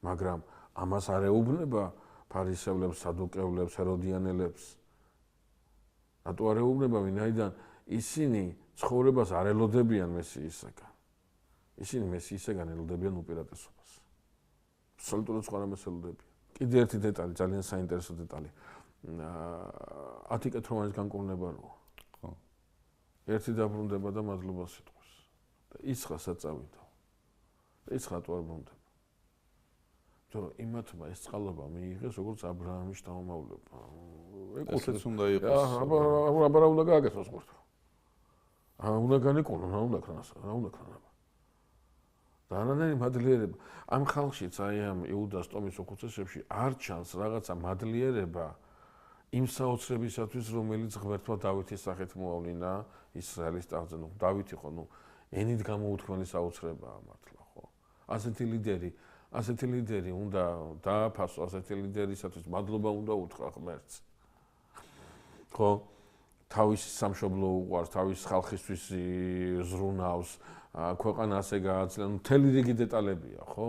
მაგრამ ამას არ ეუბნება ფარისევლებს, სადუკევლებს, ჰეროდიანელებს. რატო არ ეუბნება, ვინაიდან ისინი ცხოვრებას არ ელოდებიან მესიისაგან. ისინი მესიისაგან ელოდებიან უპირატესობას. აბსოლუტურად სხვა რამეს ელოდებიან. კიდე ერთი დეტალი, ძალიან საინტერესო დეტალი. ათიკეთ რომანის განკურნება როა. ხო. ერთი დაბრუნდება და მადლობას იტყვის. და ისხა საწავიდა. და ისხა თუ არ ბრუნდება. რომ იმათმა ეს წყალობა მიიღეს როგორც აბრაამის შთამომავლობა. ესეც უნდა იყოს. აბა უნდა გააკეთოს ხურთ. უნდა განეკონონ, უნდა ქნას, უნდა ქნა. და ანანერი მადლიერება. ამ ხალხშიც აი ამ იუდას ტომის უხუცესებში არ ჩანს რაღაცა მადლიერება იმ საოცრებისათვის, რომელიც ღმერთმა დავითის სახით მოავლინა ისრაელის ტახტზე. ნუ დავითი ხო, ნუ ენით გამოუთქმელი საოცრებაა მართლა, ხო? ასეთი ლიდერი უნდა დააფასო, ასეთი ლიდერისათვის მადლობა უნდა უთხრა ღმერთს. ხო? თავის სამშობლო უყვარს, თავის ხალხისთვის ზრუნავს, ქვეყანა ასე გააცლიან, მთელი რიგი დეტალებია, ხო?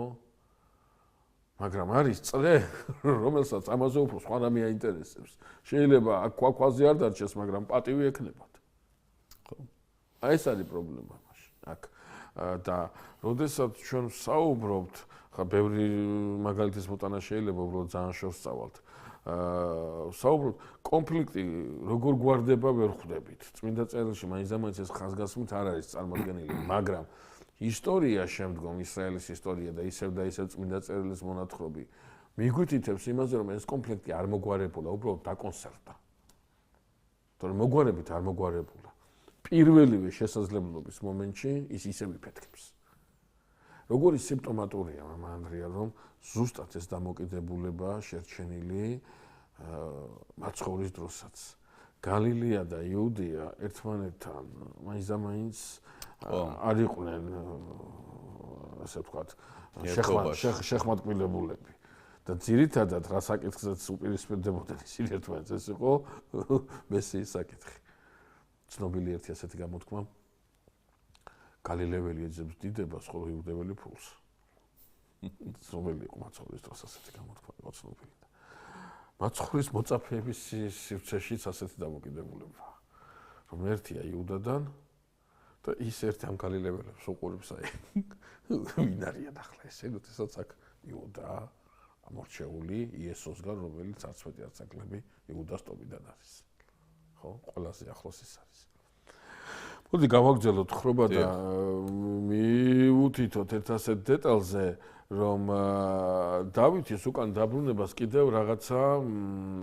მაგრამ არის წრე, რომელსაც ამაზე უფრო სხვა რამე აინტერესებს. შეიძლება აქ ქვაზე არ დარჩეს, მაგრამ პატივი ექნებათ. ხო? აი ეს არის პრობლემა მაშინ. აქ და როდესაც ჩვენ ვსაუბრობთ, ხა ბევრი მაგალითის მოტანა შეიძლება უბრალოდ ძალიან შორს წავალთ. ვსაუბრობთ, კონფლიქტი როგორ გვარდება ვერ ხვდებით. წმინდა წერილში მაინც ეს ხაზგასმით არ არის წარმოდგენილი, მაგრამ ისტორია შემდგომ ისრაელის ისტორია და ისევ წმინდა წერილის მონათხრობი მიგვითითებს იმაზე, რომ ეს კონფლიქტი არ მოგვარებულა, უბრალოდ დაკონსერვდა. თორემ მოგვარებით არ მოგვარებულა. პირველივე შესაძლებლობის მომენტში ის ისევ იფეთქებს. როგორი სიმპტომატურია მამა ანდრია, რომ ზუსტად ეს დამოკიდებულება შერჩენილი მაცხოვრის დროსაც. გალილეა და იუდეა ერთმანეთთან მაინც არ იყვნენ ასე ვთქვათ შეხმატკბილებულები. და ძირითადად რა საკითხზეც უპირისპირდებოდნენ ისინი ერთმანეთს, ეს იყო მესიის საკითხი. ცნობილი ერთი ასეთი გამოთქმა გალილეველი ეძებს დიდებას, ხოლო იუდეველი ფულს. ცნობილი იყო მაცხოვრის დროს ასეთი გამოთქმა იყო ცნობილი. მაცხოვრის მოწაფეების სივრცეშიც ასეთი დამოკიდებულება. რომ ერთია იუდადან და ის ერთი ამ გალილეველებს უყურებს აი ვინ არიან ახლა ესე, როდესაც აქ იუდა ამორჩეული იესოსგან, რომელიც არც მეტი არც აკლები იუდას ტომიდან არის. ხო, ყველაზე ახლოს ის არის. მოდი გავაგრძელოთ ხრობა და მივუთითოთ ერთ ასეთ დეტალზე, რომ დავითის უკან დაბრუნებას კიდევ რაღაცა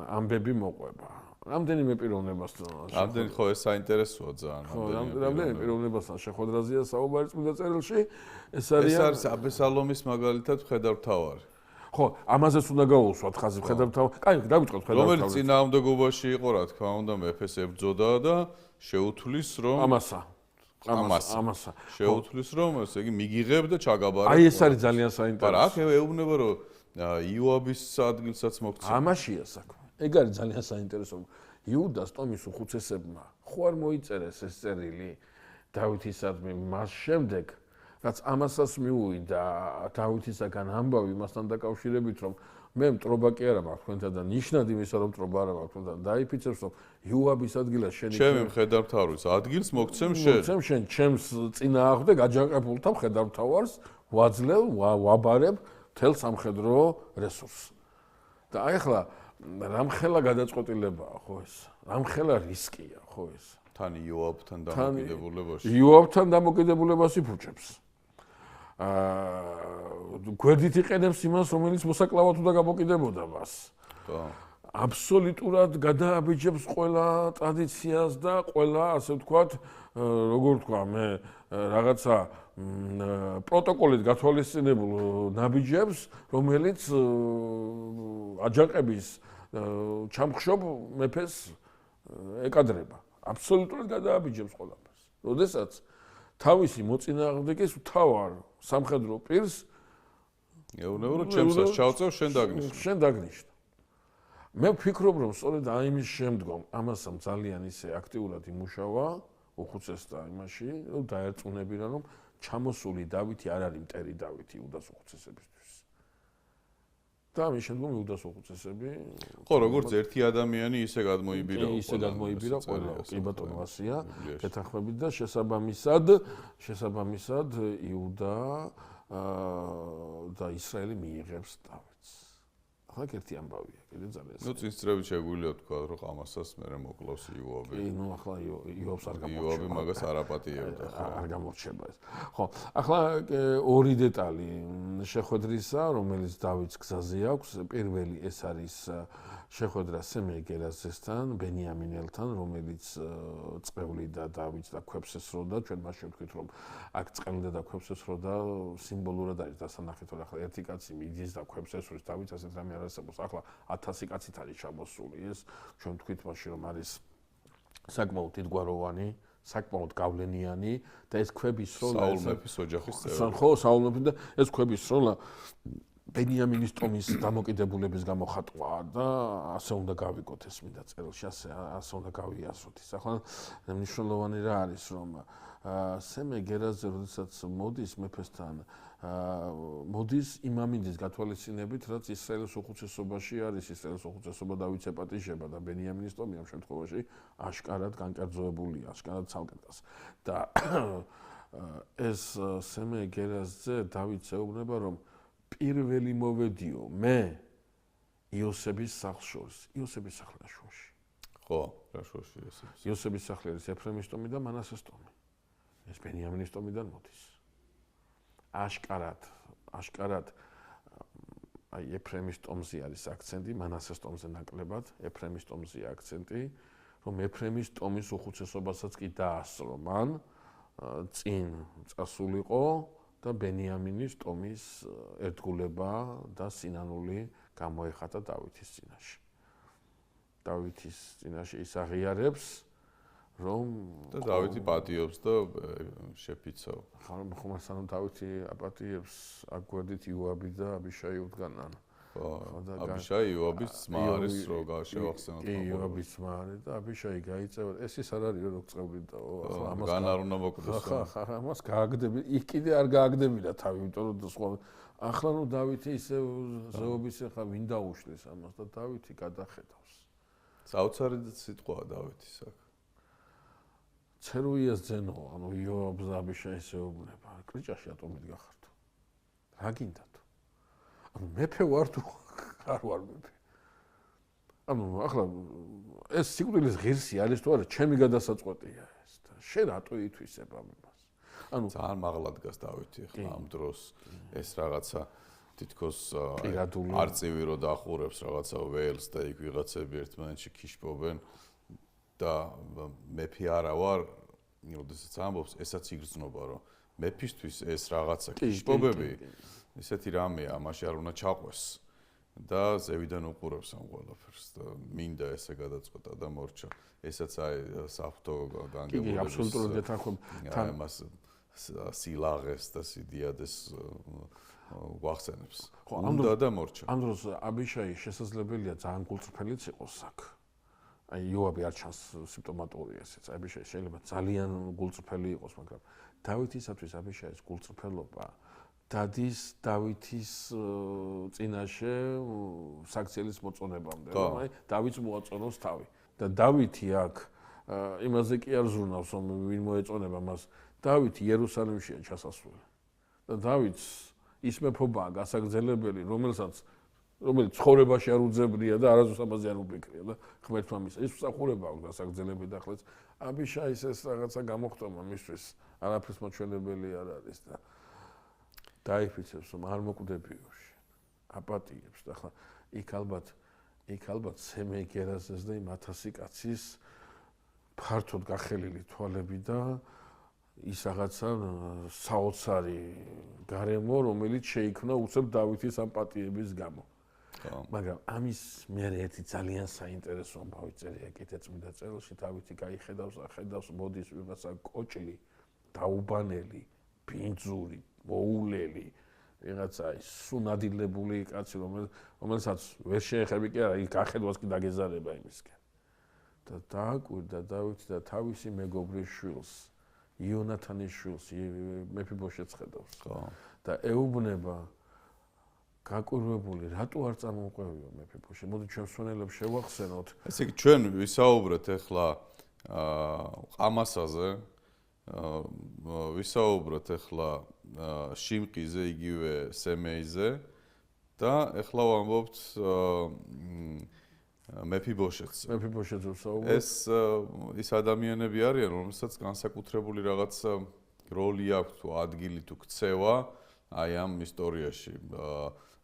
ამბები მოყვება. რამდენიმე პიროვნებასთან. რამდენი ხო ეს საინტერესოა ძალიან. რამდენიმე პიროვნებასთან შეხვედრაზეა საუბარი წმინდა წერილში. ეს არის აბესალომის მაგალითად მხედართმთავარი. ხო, ამაზეც უნდა გავუსვათ ხაზი მხედართმთავარი. კაი, დავიწყოთ მხედართმთავარი. რომელიც წინააღმდეგობაში იყო, რა თქმა უნდა, მეფეს ებრძოდა და შეუთვლის რომ ამასა. შეუთვლის რომ ესე იგი მიგიღებ და ჩაგაბარა. აი ეს არის ძალიან საინტერესო. მაგრამ აქ ეუბნება რომ იოაბის ადგილსაც მოქცევა. ამაშია საქმე. ეგ არის ძალიან საინტერესო. იუდას ტომის უხუცესებმა ხო არ მოიწერეს ეს წერილი დავითისადმი მას შემდეგ რაც ამასაც მიუვიდა დავითისაგან ამბავი მასთან დაკავშირებით რომ მე მტრობა კი არა მაქვს თქვენთან და ნიშნად იმისა რომ მტრობა არა მაქვს თქვენთან დაიფიცებს რომ იუაბის ადგილას შენი ჩემი მხედართმთავრის ადგილს მოგცემ შენ. მოგცემ შენ ჩემს წინააღმდეგ აჯანყებულთა მხედართმთავარს ვაძლევ ვაბარებ თელ სამხედრო რესურსს. და აი ახლა რამხელა გადაწყვეტილებაა ხო ეს? რამხელა რისკია ხო ეს? თან იოაბთან დამოკიდებულებაში. იოაბთან დამოკიდებულებას იფუჭებს. გვერდით იყენებს იმას, რომელიც მოსაკლავად უნდა გამოკიდებოდა მას. ხო. აბსოლუტურად გადააბიჯებს ყველა ტრადიციას და ყველა, ასე ვთქვათ, როგორ ვთქვა მე, რაღაცა პროტოკოლით გათვალისწინებულ ნაბიჯებს, რომელიც აჯანყების ჩამხშობ მეფეს ეკადრება. აბსოლუტურად გადააბიჯებს ყველაფერს. როდესაც თავისი მოწინააღმდეგეს მთავარ სამხედრო პირს ეუბნება რომ ჩემსაც ჩავწევ შენ დაგნიშნე. შენ დაგნიშნე. მე ვფიქრობ რომ სწორედ აი იმის შემდგომ ამასამ ძალიან ისე აქტიურად იმუშავა უხუცესთა იმაში, რომ დაერწმუნებინა რომ ჩამოსული დავითი არ არის მტერი დავითი იუდას უხუცესებისთვის. და ამის შემდგომ იუდას უხუცესები ხო, როგორც ერთი ადამიანი ისე გადმოიბირა ყველა. კი ბატონო, ასია. გეთანხმებით და შესაბამისად იუდა და ისრაელი მიიღებს დავითს. ახლა ერთი ამბავია, კიდე ძალიან. ნუ წინსწრებით შეგვიძლია თქვა, რომ ამასაც მე მოკლავს იოაბი. ნუ ახლა იოაბს არ გამორჩება. იოაბი მაგას არ აპატიებდა. არ გამორჩება ეს. ხო, ახლა ორი დეტალი შეხვედრისა, რომელიც დავითს გზაზე აქვს. პირველი ეს არის შეხვედრა სემე გერაზესთან, ბენიამინელთან, რომელიც წევლიდა დავითს და ქვებს ესროდა. ჩვენ მაშინ ვთქვით, რომ აქ წევლიდა და ქვებს ესროდა სიმბოლურად არის დასანახეთ, რომ ახლა ერთი კაცი მიდის და ქვებს ესროს დავითს, ასეთ რამე არ არსებობს. ახლა 1000 კაცით არის ჩამოსული ეს. ჩვენ ვთქვით მაშინ, რომ არის საკმაოდ დიდგვაროვანი, საკმაოდ გავლენიანი და ეს ქვების სროლა საულ მეფის ოჯახის წევრი. ხო, საულ მეფის და ეს ქვების სროლა ბენიამინის ტომის დამოკიდებულების გამო ხატვა და ასე უნდა გავიგოთ ეს მინდა წერილში, ასე უნდა გავიაზროთ. ახლა მნიშვნელოვანი რა არის, რომ სემე გერაზე როდესაც მოდის მეფესთან, მოდის იმამინდის გათვალისწინებით, რაც ისრაელის უხუცესობაში არის, ისრაელის უხუცესობა დავითს ეპატიჟება და ბენიამინის ტომი ამ შემთხვევაში აშკარად განკერძოებულია, აშკარად ცალკეთას. და ეს სემე გერაზე დავითს ეუბნება, რომ პირველი მოვედიო მე იოსების სახლს შორის, იოსების სახლში. ხო, რა შორში იოსების. იოსების სახლი არის ეფრემის ტომი და მანასეს ტომი. ეს ბენიამინის ტომიდან მოდის. აშკარად აი ეფრემის ტომზე არის აქცენტი, მანასეს ტომზე ნაკლებად, ეფრემის ტომზეა აქცენტი, რომ ეფრემის ტომის უხუცესობასაც კი დაასწრო მან, წინ წასულიყო და ბენიამინის ტომის ერთგულება და სინანული გამოეხატა დავითის წინაშე. დავითის წინაშე ის აღიარებს, რომ და დავითი პატიობს და შეფიცავ. ხომ სანამ დავითი აპატიებს, აქ გვერდით იოაბი და აბიშაი უდგანან. ხო, აბიშაი იოაბის ძმა არის, რო შევახსენოთ. კი, იოაბის ძმა არის და აბიშაი გაიწევა. ეს ის არ არის, რომ წევრიდა, ახლა ამას განარ უნდა მოკვდეს. ხა, ამას გააგდები, იქ კიდე არ გააგდებინა თავი, იმიტომ რომ სხვა ახლა ნუ დავითი ისე ზეობის ახლა ვინ დაუშლის ამას და დავითი გადახედავს. საოცარი სიტყვაა დავითის აქ. ცერუიას ძენო, ანუ იოაბს და აბიშაის ეუბნება. კრიჭაში ატომით გახართო. რა გინდა თუ? ანუ მეფე ვარ თუ არ ვარ მეფე? ანუ ახლა ეს სიკვდილის ღირსი არის თუ არა, ჩემი გადასაწყვეტია ეს და შენ რატო ითვისებ ამებას? ანუ ძალიან მაღლა დგას დავითი ახლა ამ დროს ეს რაღაცა თითქოს პირადული არწივი რო დახურებს რაღაცა ველს და იქ ვიღაცები ერთმანეთში ქიშპობენ და მეფი არა ვარ, როდესაც ამბობს, ესაც იგრძნობა, რომ მეფისთვის ეს რაღაცა ქიშპობები ისეთი რამეა, მაშინ არ უნდა ჩაყვეს და ზევიდან უყურებს ამ ყველაფერს და მინდა ესე გადაწყვეტა და მორჩა. ესაც აი საფრთხო განგებულების. კი, აბსოლუტურად ეთანხმებ. ამას სილაღეს და სიდიადეს გვახსენებს. უნდა და მორჩა. ამ დროს აბიშაი შესაძლებელია ძალიან გულწრფელიც იყოს აქ. აი იოაბი არ ჩანს სიმპტომატური ესეც. აბიშაი შეიძლება ძალიან გულწრფელი იყოს, მაგრამ დავითისათვის აბიშაის გულწრფელობა დადის დავითის წინაშე საქციელის მოწონებამდე, რომ აი დავითს მოაწონოს თავი. და დავითი აქ იმაზე კი არ ზრუნავს, რომ ვინ მოეწონება მას. დავითი იერუსალიმშია ჩასასვლელი. და დავითს ის მეფობაა გასაგრძელებელი, რომელიც ცხოვრებაში არ უძებნია და არასდროს ამაზე არ უფიქრია და ღმერთმა მისცა. ის მსახურება აქვს გასაგრძელებელი და ახლა აბიშაის ეს რაღაცა გამოხტომა მისთვის არაფრის მოჩვენებელი არ არის და დაიფიცებს, რომ არ მოკვდებიო შენ. აპატიებს და ახლა იქ ალბათ სემეი გერაზეს და იმ 1000 კაცის ფართოდ გახელილი თვალები და ის რაღაცა საოცარი გარემო, რომელიც შეიქმნა უცებ დავითის ამ პატიების გამო. მაგრამ ამის მე ერთი ძალიან საინტერესო ამბავი წერია კიდე წმინდა წერილში. დავითი ხედავს მოდის ვიღაცა კოჭლი, დაუბანელი, ბინძური, მოულელი, ვიღაცა სუნადილებული კაცი, რომელსაც ვერ შეეხები კი არა, იქ გახედვას კი დაგეზარება იმისკენ. და დააკვირდა დავითი და თავისი მეგობრის შვილს, იონათანის შვილს, მეფიბოშეთს ხედავს. და ეუბნება გაკვირვებული, რატო არ წარმომყვევიო მეფიბოშე? მოდი ჩვენ მსვენელებს შევახსენოთ. ესე იგი ჩვენ ვისაუბრეთ ახლა ყამასაზე, ვისაუბროთ ახლა შიმყიზე, იგივე სემეიზე და ახლა ვამბობთ მეფიბოშეთს. მეფიბოშეთს ვსაუბრობ. ის ადამიანები არიან, რომელსაც განსაკუთრებული რაღაც როლი აქვს თუ ადგილი თუ ქცევა აი ამ ისტორიაში.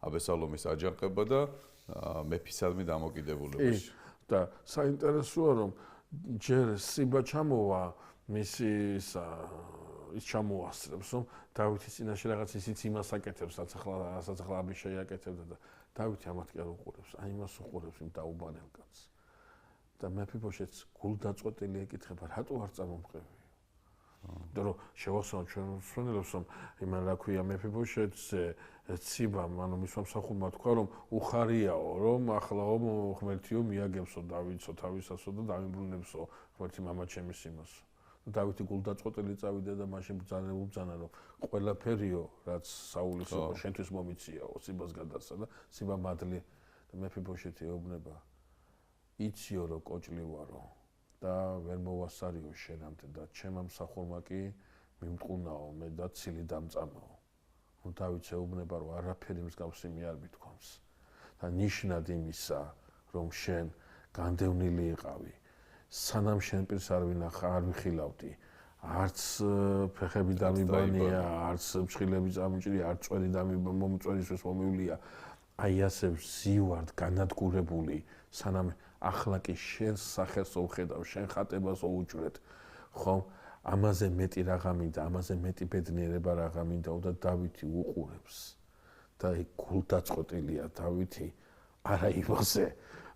აბესალომის აჯანყება და მეფისადმი დამოკიდებულებაში. და საინტერესოა რომ ჯერ სიბა ჩამოვა მისი ის ჩამოასწრებს რომ დავითის წინაშე რაღაც ისიც იმას აკეთებს, რაც ახლა აბიშაი აკეთებდა და დავითი ამათ კი არ უყურებს, აი იმას უყურებს იმ დაუბანელ კაცს. და მეფიბოშეთს გულდაწყვეტილი ეკითხება, რატო არ წარმომყევიო? და რომ შევახსენოთ ჩვენ მსვენელებს, რომ იმან რა ქვია მეფიბოშეთზე ციბამ, ანუ მის მომსახურმა თქვა, რომ უხარიაო, რომ ახლაო ღმერთიო მიაგებსო დავითსო თავისასო და დამიბრუნებსო ღმერთი მამაჩემის იმას. დავითი გულდაწყვეტილი წავიდა და მაშინ ბრძანა რომ ყველაფერიო, რაც საულის იყო შენთვის მომიციაო, ციბას გადასცა და ციბა მადლი და მეფიბოშეთი ეუბნება იციო რომ კოჭლი ვარო და ვერ მოვასარიო შენამდე და ჩემ მსახურმა კი მიმტყუნაო მე და ცილი დამწამაო. ნუ დავითს ეუბნება რომ არაფერი მსგავსი მე არ მithქვამს და ნიშნად იმისა რომ შენ განდევნილი იყავი სანამ შენ პირს არ ვინახა არ ვიხილავდი არც ფეხები დამიბანია არც ფრხილები წამიჭრია არც წვენი მომწვენისთვის მომივლია აი ასე ვზივართ განადგურებული სანამ ახლა კი შენ სახელს უხედავ შენ ხატებას უუჭრეთ ხომ ამაზე მეტი რაღა მინდა ამაზე მეტი ბედნიერება რაღა მინდა და დავითი უყურებს და იქ გულდაწყვეტილია დავითი არა იმაზე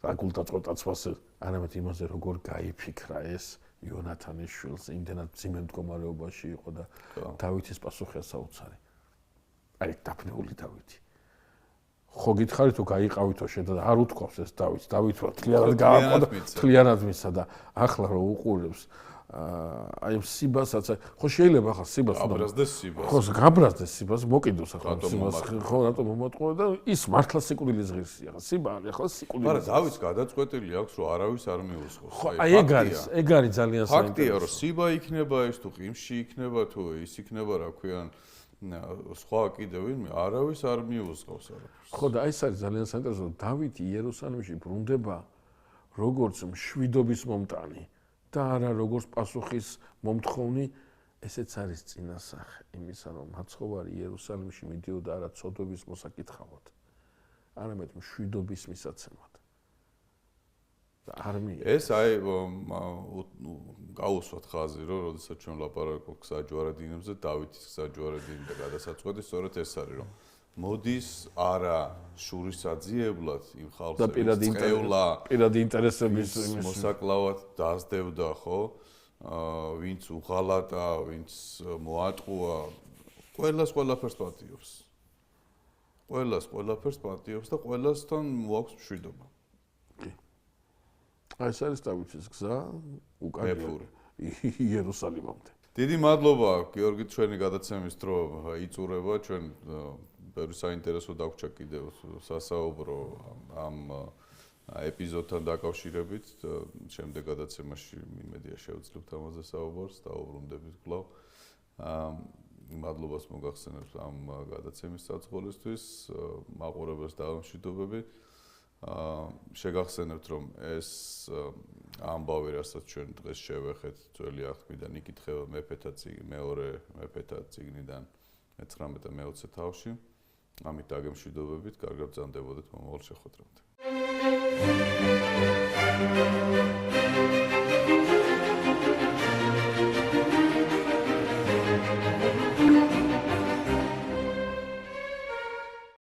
რა გულდაწყვეტაცვას არამედ იმაზე როგორ გაიფიქრა ეს იონათანის შვილს იმდენად ძიმე მდგომარეობაში იყო და დავითის პასუხია საოცარი აი დაფნეული დავითი ხო გითხარი თუ გაიყავითო შედა არ უთქვავს ეს დავითს დავითმა თლიანად გააყო თლიანად მისცა და ახლა რო უყურებს აი სიბასაც ხო შეიძლება ახლა სიბას გაბრაზდეს სიბას ხო გაბრაზდეს სიბას მოკიდოს ახლა სიბას ხო რატო მომოტყო და ის მართლა სიკვდილის ღირსია ახლა სიბა არის ახლა სიკვდილის მაგრამ დავითს გადაწყვეტილი აქვს რომ არავის არ მიუსხოს ხო აი ეგ არის ძალიან საინტერესო ფაქტია რომ სიბა იქნება ეს თუ ყიმში იქნება თუ ის იქნება რა ქვიან სხვა კიდევ ვინმე არავის არ მიუსყოს არაფერს ხო და ეს არის ძალიან საინტერესო დავითი იერუსალიმში ბრუნდება როგორც მშვიდობის მომტანი და არა როგორც პასუხის მომთხოვნი ესეც არის წინასახე იმისა, რომ მაცხოვარი იერუსალიმში მიდიოდა არა ცოდვების მოსაკითხავად, არამედ მშვიდობის მისაცემად. ეს აი გავუსვათ ხაზი, რომ როდესაც ჩვენ ლაპარაკობთ გზაჯვარედინებზე, დავითის გზაჯვარედინი და გადასაწყვეტი, სწორედ ეს არის, რომ მოდის არა შურისაძიებლად იმ ხალხს პირადი ინტერესების მოსაკლავად დაასდევდა, ხო? ვინც უღალატა, ვინც მოატყუა, ყველას ყველაფერს პატიობს. ყველაფერს პატიობს და ყველასთან მოაქვს მშვიდობა. ეს არის დავითის გზა უკანონო იერუსალიმამდე. დიდი მადლობა გიორგი, ჩვენი გადაცემის დრო იწურება, ჩვენ ბევრი საინტერესო დაგვჭა კიდევ სასაუბრო ამ ეპიზოდთან დაკავშირებით. შემდეგ გადაცემაში იმედია შევძლებთ ამაზე საუბარს, დაუბრუნდებით კვლავ. მადლობას მოგახსენებთ ამ გადაცემის საწყობისთვის, მაყურებელს დავამშვიდობები. შეგახსენებთ, რომ ეს ამბავი, რასაც ჩვენ დღეს შევეხეთ ძველი აღთქმიდან იკითხება მეფეთა წიგნი, მეორე მეფეთა წიგნიდან 19 და მე-20 თავში. ამით დაგემშვიდობებით, კარგად ბრძანდებოდეთ მომავალ შეხვედრამდე.